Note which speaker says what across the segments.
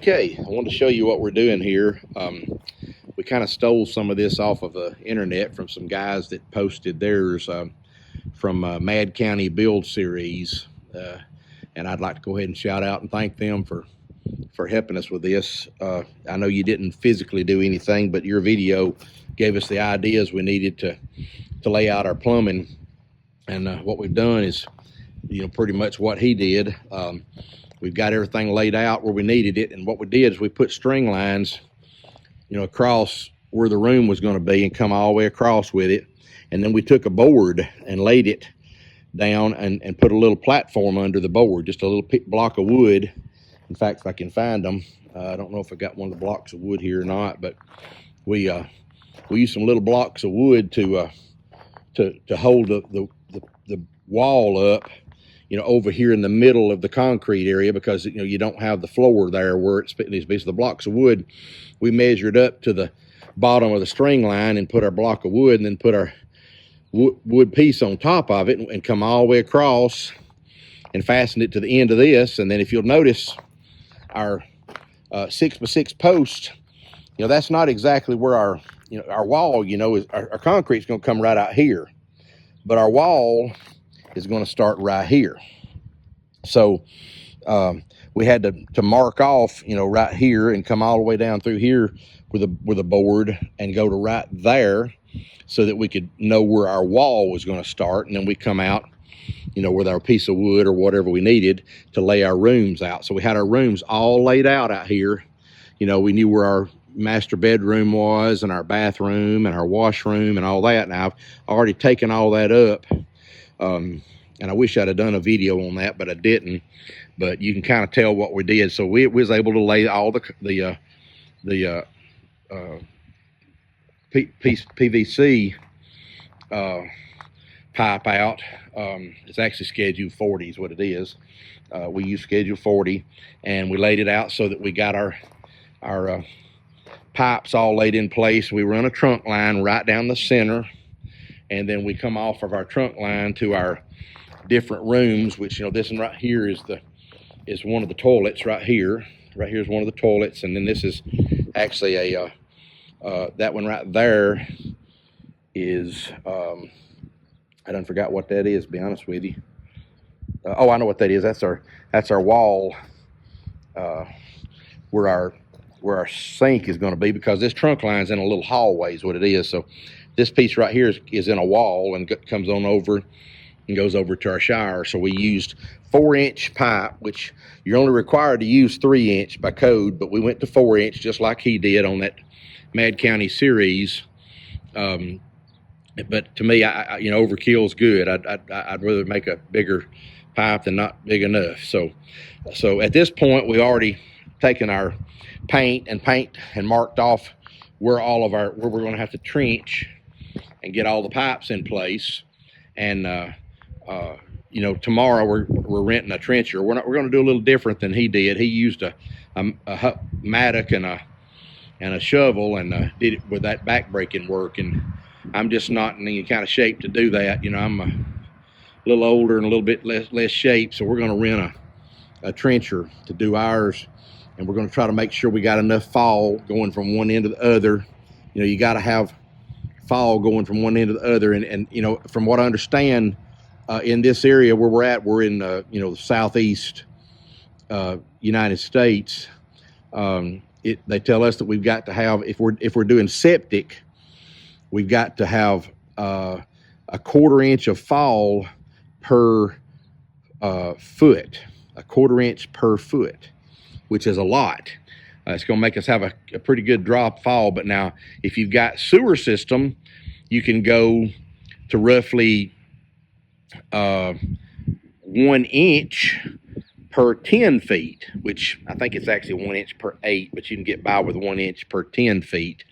Speaker 1: Okay, I want to show you what we're doing here. We kind of stole some of this off of the internet from some guys that posted theirs from Mad County Build Series, and I'd like to go ahead and shout out and thank them for helping us with this. I know you didn't physically do anything, but your video gave us the ideas we needed to lay out our plumbing, and what we've done is, pretty much what he did. We've got everything laid out where we needed it, and what we did is we put string lines, across where the room was going to be and come all the way across with it, and then we took a board and laid it down and put a little platform under the board, just a little block of wood. In fact, if I can find them, I don't know if I got one of the blocks of wood here or not, but we used some little blocks of wood to hold the wall up, over here in the middle of the concrete area, because you don't have the floor there where it's needs to be. So the blocks of wood, we measured up to the bottom of the string line and put our block of wood, and then put our wood piece on top of it, and come all the way across and fasten it to the end of this. And then if you'll notice, our 6x6 post, that's not exactly where our our wall, is our concrete's going to come right out here, but our wall is going to start right here. So we had to mark off, right here, and come all the way down through here with a board and go to right there, so that we could know where our wall was going to start. And then we come out, with our piece of wood or whatever we needed to lay our rooms out. So we had our rooms all laid out here. We knew where our master bedroom was, and our bathroom, and our washroom, and all that. Now I've already taken all that up. And I wish I'd have done a video on that, but I didn't. But you can kind of tell what we did. So we was able to lay all the PVC pipe out. It's actually schedule 40 is what it is. We use schedule 40, and we laid it out so that we got our pipes all laid in place. We run a trunk line right down the center, and then we come off of our trunk line to our different rooms, which this one right here is one of the toilets. Right here is one of the toilets, and then this is actually a that one right there is I done forgot what that is, to be honest with you. Oh, I know what that is. That's our wall, where our sink is going to be, because this trunk line's in a little hallway is what it is. So this piece right here is in a wall and comes on over and goes over to our shower. So we used 4-inch pipe, which you're only required to use 3-inch by code, but we went to 4-inch just like he did on that Mad County series. But to me, overkill is good. I'd rather make a bigger pipe than not big enough. So at this point, we already taken our paint and marked off where we're going to have to trench and get all the pipes in place. And tomorrow we're renting a trencher. We're going to do a little different than he did. He used a mattock and a shovel, and did it with that back-breaking work. And I'm just not in any kind of shape to do that. I'm a little older and a little bit less shape, so we're going to rent a trencher to do ours. And we're going to try to make sure we got enough fall going from one end to the other. You got to have fall going from one end to the other. And from what I understand, in this area where we're at, we're in the southeast United States. They tell us that we've got to have, if we're doing septic, we've got to have a 1/4 inch of fall per foot, a 1/4 inch per foot, which is a lot. It's going to make us have a pretty good drop fall. But now, if you've got sewer system, you can go to roughly 1 inch per 10 feet, which I think it's actually 1 inch per 8, but you can get by with 1 inch per 10 feet.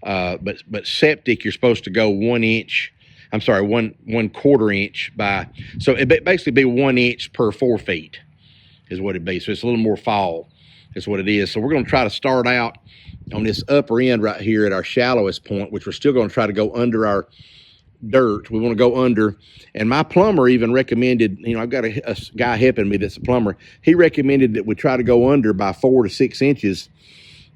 Speaker 1: But septic, you're supposed to go 1 inch. I'm sorry, one 1/4 inch by. So it basically be 1 inch per 4 feet is what it'd be. So it's a little more fall is what it is. So we're going to try to start out on this upper end right here at our shallowest point, which we're still going to try to go under our dirt. We want to go under. And my plumber even recommended, you know, I've got a guy helping me that's a plumber. He recommended that we try to go under by 4 to 6 inches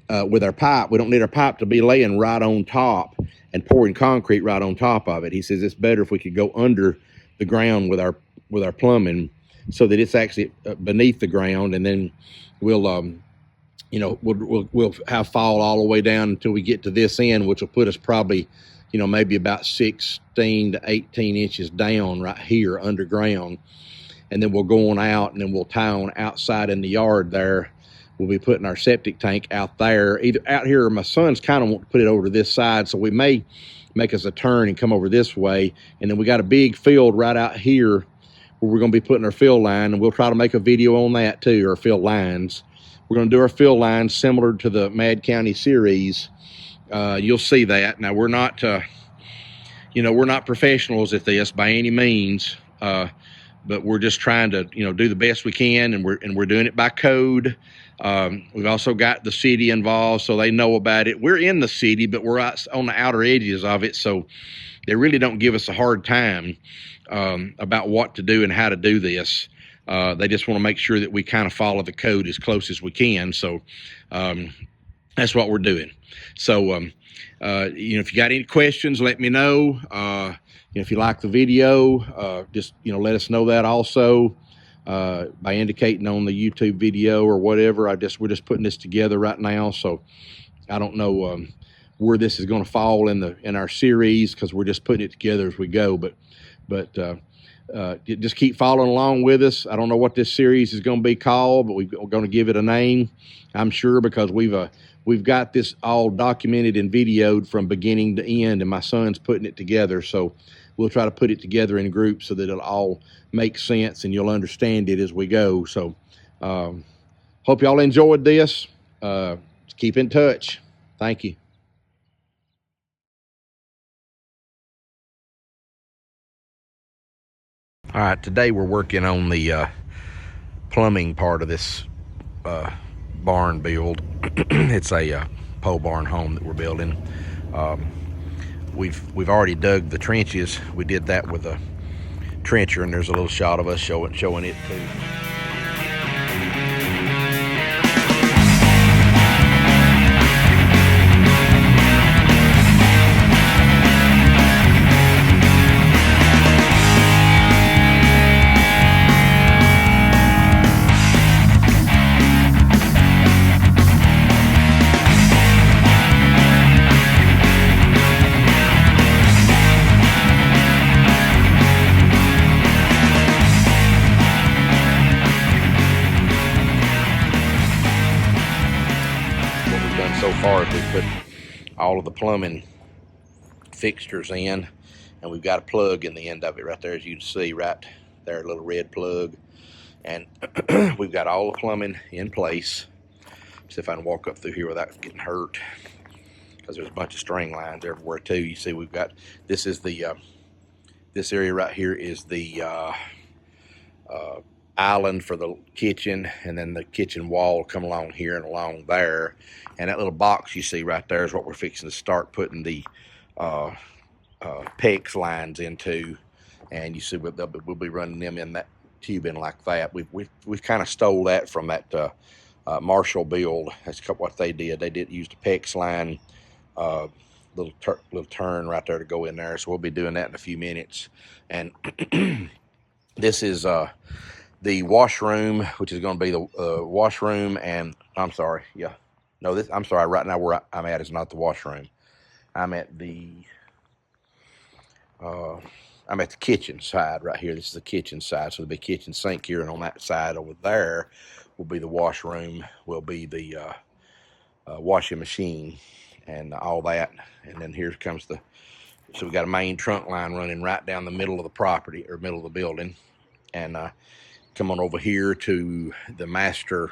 Speaker 1: with our pipe. We don't need our pipe to be laying right on top and pouring concrete right on top of it. He says it's better if we could go under the ground with our plumbing, so that it's actually beneath the ground, and then we'll you know, we'll have fall all the way down until we get to this end, which will put us probably, you know, maybe about 16 to 18 inches down right here underground. And then we'll go on out, and then we'll tie on outside in the yard there. We'll be putting our septic tank out there, either out here, or my son's kind of want to put it over to this side, so we may make us a turn and come over this way. And then we got a big field right out here where we're going to be putting our fill line, and we'll try to make a video on that too, our fill lines. We're going to do our fill lines similar to the Mad County series. You'll see that. Now, we're not, you know, we're not professionals at this by any means, but we're just trying to, you know, do the best we can, and we're doing it by code. We've also got the city involved, so they know about it. We're in the city, but we're out on the outer edges of it, so they really don't give us a hard time about what to do and how to do this. They just want to make sure that we kind of follow the code as close as we can. So that's what we're doing. So, you know, if you got any questions, let me know. You know, if you like the video, just, you know, let us know that also by indicating on the YouTube video or whatever. We're just putting this together right now. So I don't know where this is going to fall in our series, because we're just putting it together as we go. But just keep following along with us. I don't know what this series is going to be called, but we're going to give it a name, I'm sure, because we've got this all documented and videoed from beginning to end, and my son's putting it together. So we'll try to put it together in groups so that it'll all make sense and you'll understand it as we go. So hope y'all enjoyed this. Keep in touch. Thank you. All right, today we're working on the plumbing part of this barn build. It's a pole barn home that we're building. We've already dug the trenches. We did that with a trencher, and there's a little shot of us showing it too. So far, as we put all of the plumbing fixtures in, and we've got a plug in the end of it right there, as you can see right there, a little red plug, and we've got all the plumbing in place. See if I can walk up through here without getting hurt, because there's a bunch of string lines everywhere too. You see, we've got, this is the this area right here is the island for the kitchen, and then the kitchen wall come along here and along there, and that little box you see right there is what we're fixing to start putting the PEX lines into. And you see we'll be running them in that tubing like that. We've kind of stole that from that Marshall build. That's what they did. They did use the PEX line, little turn right there to go in there. So we'll be doing that in a few minutes. And this is the washroom, which is going to be the washroom, and I'm sorry, yeah, no, this, I'm sorry, right now where I'm at is not the washroom. I'm at the kitchen side right here. This is the kitchen side, so there'll be a kitchen sink here, and on that side over there will be the washroom, will be the washing machine and all that. And then here comes so we've got a main trunk line running right down the middle of the property, or middle of the building, and come on over here to the master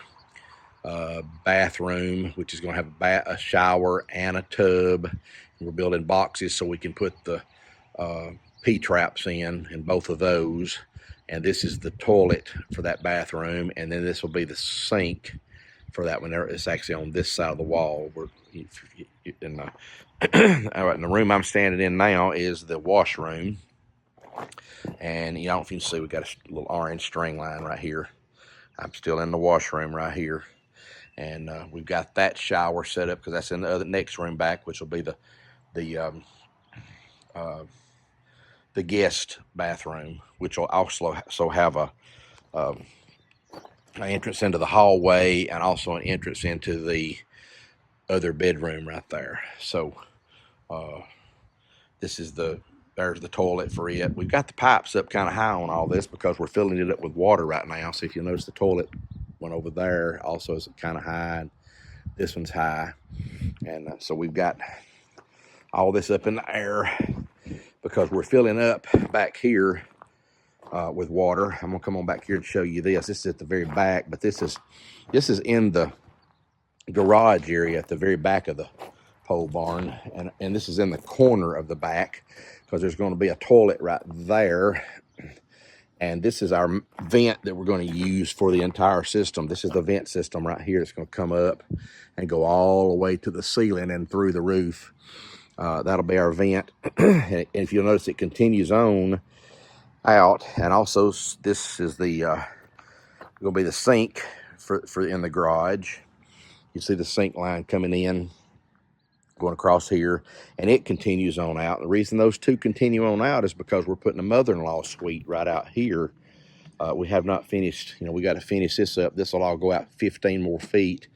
Speaker 1: bathroom, which is going to have a shower and a tub. We're building boxes so we can put the P-traps in both of those. And this is the toilet for that bathroom, and then this will be the sink for that one there. It's actually on this side of the wall. And All right, and the room I'm standing in now is the washroom. And you know, I don't know if you can see, we got a little orange string line right here. I'm still in the washroom right here. And we've got that shower set up because that's in the other next room back, which will be the guest bathroom, which will also have an entrance into the hallway and also an entrance into the other bedroom right there. So this is there's the toilet for it. We've got the pipes up kind of high on all this because we're filling it up with water right now. So if you notice, the toilet one over there also is kind of high, and this one's high. And so we've got all this up in the air because we're filling up back here with water. I'm gonna come on back here to show you this. This is at the very back, but this is in the garage area at the very back of the pole barn, and this is in the corner of the back because there's going to be a toilet right there. And this is our vent that we're going to use for the entire system. This is the vent system right here. It's going to come up and go all the way to the ceiling and through the roof. That'll be our vent. And if you'll notice, it continues on out. And also, this is the going to be the sink for in the garage. You see the sink line coming in, going across here, and it continues on out. The reason those two continue on out is because we're putting a mother-in-law suite right out here. We have not finished, you know, we got to finish this up. This will all go out 15 more feet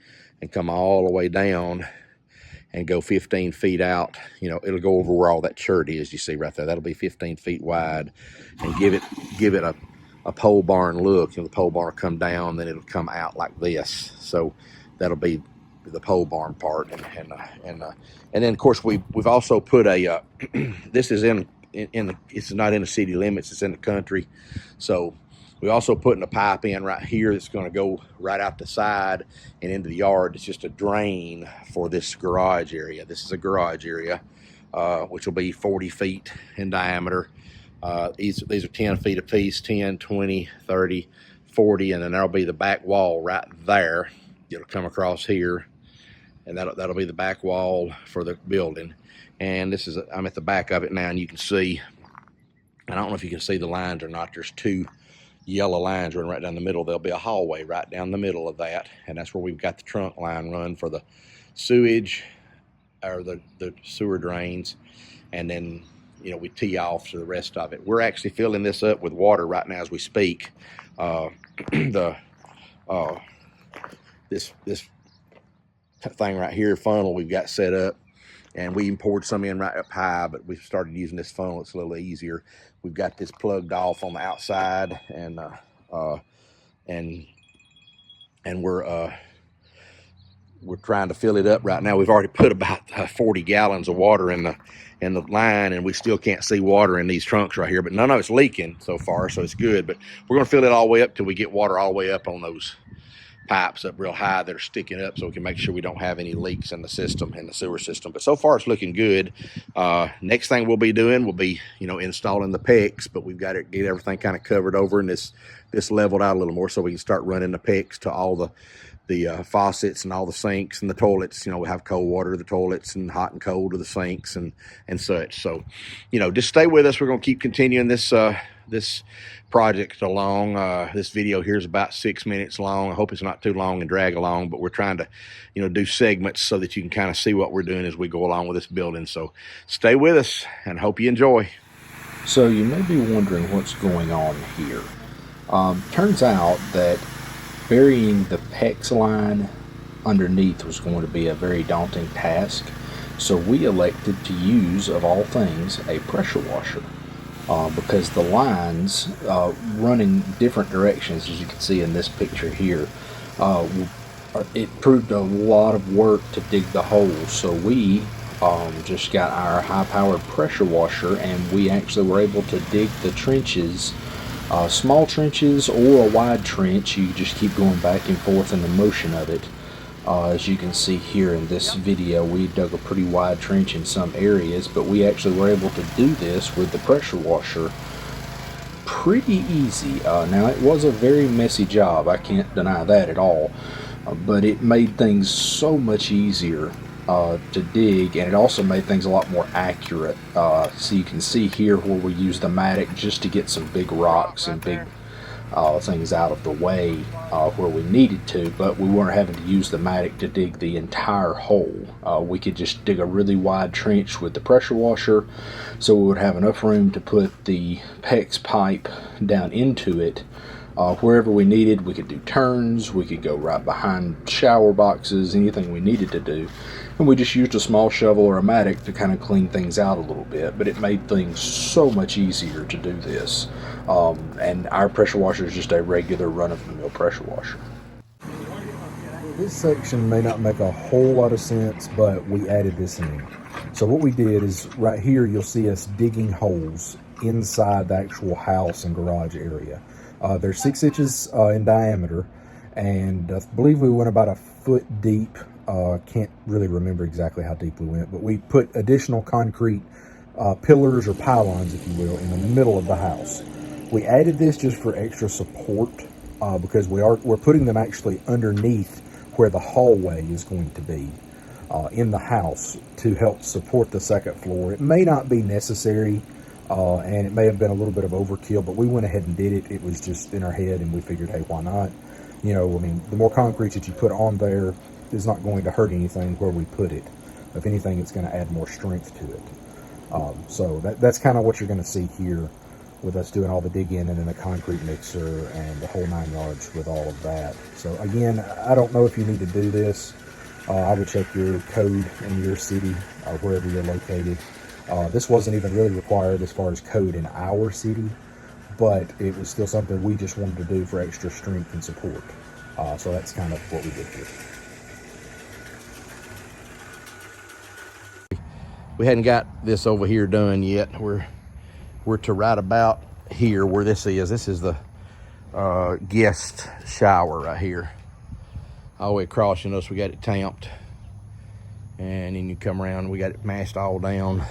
Speaker 1: and come all the way down and go 15 feet out. You know, it'll go over where all that chert is, you see right there. That'll be 15 feet wide, and give it a pole barn look. You know, the pole barn will come down, then it'll come out like this. So that'll be the pole barn part, and then of course we've also put a this is in the, it's not in the city limits, it's in the country. So we also putting a pipe in right here that's going to go right out the side and into the yard. It's just a drain for this garage area. This is a garage area, which will be 40 feet in diameter. These are 10 feet a piece, 10, 20, 30, 40, and then there'll be the back wall right there. It'll come across here, and that'll be the back wall for the building. And this is, I'm at the back of it now, and you can see, I don't know if you can see the lines or not, there's two yellow lines running right down the middle. There'll be a hallway right down the middle of that, and that's where we've got the trunk line run for the sewage, or the sewer drains, and then, you know, we tee off to the rest of it. We're actually filling this up with water right now as we speak. This thing right here, funnel we've got set up, and we poured some in right up high, but we've started using this funnel. It's a little easier. We've got this plugged off on the outside, and we're trying to fill it up right now. We've already put about 40 gallons of water in the line, and we still can't see water in these trunks right here, but none of it's leaking so far, so it's good. But we're going to fill it all the way up till we get water all the way up on those pipes up real high that are sticking up, so we can make sure we don't have any leaks in the system, in the sewer system. But so far it's looking good. Next thing we'll be doing will be, you know, installing the PEX, but we've got to get everything kind of covered over and this leveled out a little more so we can start running the PEX to all the faucets and all the sinks and the toilets. You know, we have cold water to the toilets and hot and cold to the sinks and such. So, you know, just stay with us. We're going to keep continuing this project along. This video here is about 6 minutes long. I hope it's not too long and drag along, but we're trying to, you know, do segments so that you can kind of see what we're doing as we go along with this building. So stay with us and hope you enjoy.
Speaker 2: So you may be wondering what's going on here. Turns out that burying the PEX line underneath was going to be a very daunting task, so we elected to use, of all things, a pressure washer, because the lines running different directions, as you can see in this picture here, it proved a lot of work to dig the holes. So we just got our high-powered pressure washer, and we actually were able to dig the trenches, small trenches or a wide trench. You just keep going back and forth in the motion of it. As you can see here in this video, we dug a pretty wide trench in some areas, but we actually were able to do this with the pressure washer pretty easy. Now, it was a very messy job, I can't deny that at all, but it made things so much easier to dig, and it also made things a lot more accurate. So you can see here where we used the mattock just to get some big rocks and big things out of the way where we needed to, but we weren't having to use the mattock to dig the entire hole. We could just dig a really wide trench with the pressure washer, so we would have enough room to put the PEX pipe down into it. Wherever we needed, we could do turns, we could go right behind shower boxes, anything we needed to do. And we just used a small shovel or a mattock to kind of clean things out a little bit, but it made things so much easier to do this. And our pressure washer is just a regular run-of-the-mill pressure washer.
Speaker 3: This section may not make a whole lot of sense, but we added this in. So what we did is right here, you'll see us digging holes inside the actual house and garage area. They're 6 inches in diameter, and I believe we went about a foot deep. Can't really remember exactly how deep we went, but we put additional concrete pillars or pylons, if you will, in the middle of the house. We added this just for extra support because we're putting them actually underneath where the hallway is going to be in the house to help support the second floor. It may not be necessary, and it may have been a little bit of overkill, but we went ahead and did it. It was just in our head, and we figured, hey, why not? You know, I mean, the more concrete that you put on there is not going to hurt anything where we put it. If anything, it's going to add more strength to it. So that's kind of what you're going to see here with us doing all the digging and then the concrete mixer and the whole 9 yards with all of that. So again, I don't know if you need to do this. I would check your code in your city or wherever you're located. This wasn't even really required as far as code in our city, but it was still something we just wanted to do for extra strength and support. So that's kind of what we did here.
Speaker 1: We hadn't got this over here done yet. We're to right about here where this is. This is the guest shower right here. All the way across, you notice we got it tamped. And then you come around, we got it mashed all down.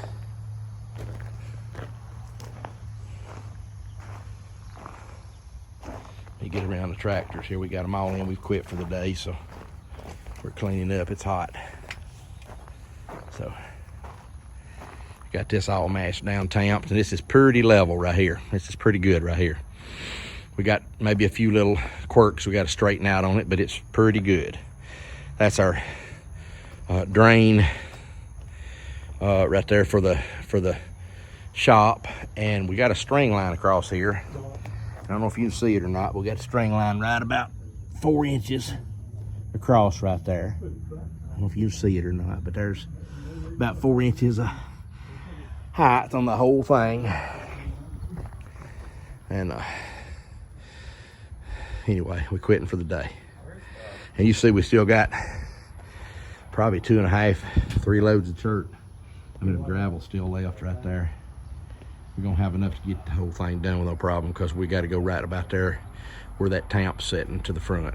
Speaker 1: You get around the tractors here, we got them all in. We've quit for the day, so we're cleaning up. It's hot. So got this all mashed down, tamped, and this is pretty level right here. This is pretty good right here. We got maybe a few little quirks we got to straighten out on it, but it's pretty good. That's our drain right there for the shop, and we got a string line across here. I don't know if you can see it or not, but we got a string line right about 4 inches across right there. I don't know if you can see it or not, but there's about 4 inches of height on the whole thing. And anyway, we're quitting for the day. And you see we still got probably 2.5, 3 loads of chert. I mean, gravel still left right there. We're gonna have enough to get the whole thing done with no problem, because we got to go right about there where that tamp's setting to the front.